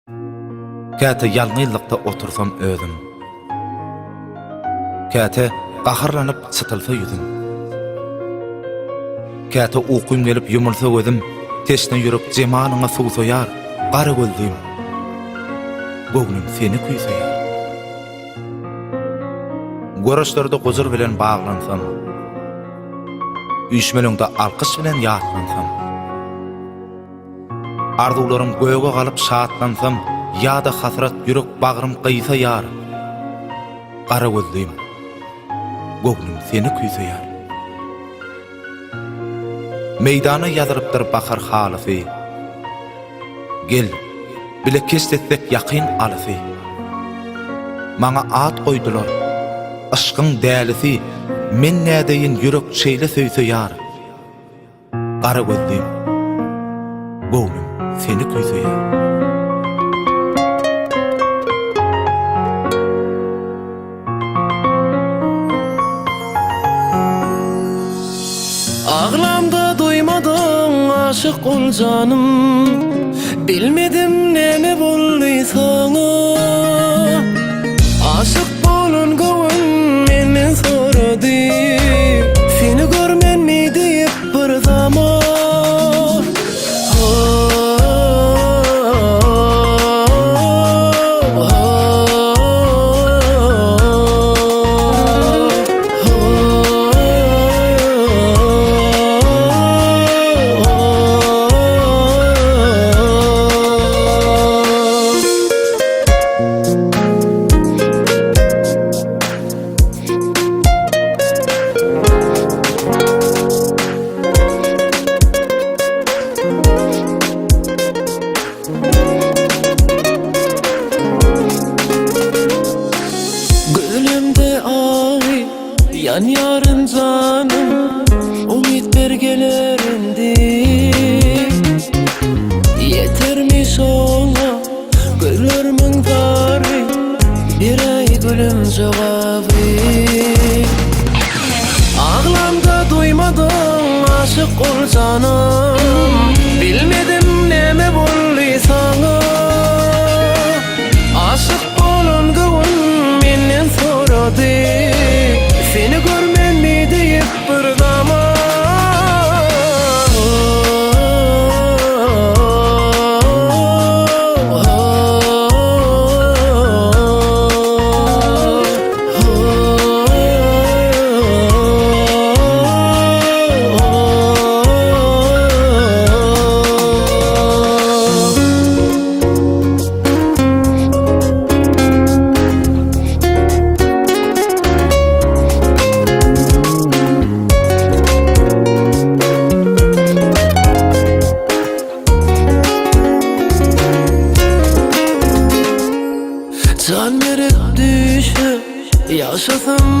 Käte ýalňyzlykda otursam özüm. Käte gaharlanyp çytylsa ýüzüm. Käte uykym gelip ýumulsa gözüm, teşne ýürek jemanyňa suw soýar, gara gözlüğüm. Göwnüm seni kuýsaýar. Goraşlarda gozur bilen baglansam, üýşmeleňde alkış bilen ýatlansam, arzularym göýge galyp şatlansam, ýa-da hasrat ýürek bagrym gyssaýar, gara gözlüğüm. Göwnüm seni kuýsaýar. Meydana ýazyrypdyr bakar halysy. Gel, bile kestetdik ýakyn alysy. Maňa at goýdular, aşkyň dälisi, men nädeýin ýürek şeýle söýseýär. Gara gözlüğüm. Göwnüm seni kuýsaýar. Ağlamda duymadım aşık ol canım, bilmedim neme boldy sana. Aşık bolun gowun menden sorady, seni görmen mi diýip bir zaman. Gönlümde ay, yan yarın canım, umit bergelerindi. Yetermiş ona, gönlümün zari, bir ay gülüm cevabı. Ağlamda duymadım aşık ol canım, bilmedim neme boldy sana. Aşık bolun gowun menden sorady, seni görmen mi diýip bir zaman. Can verip düşüp yaşasam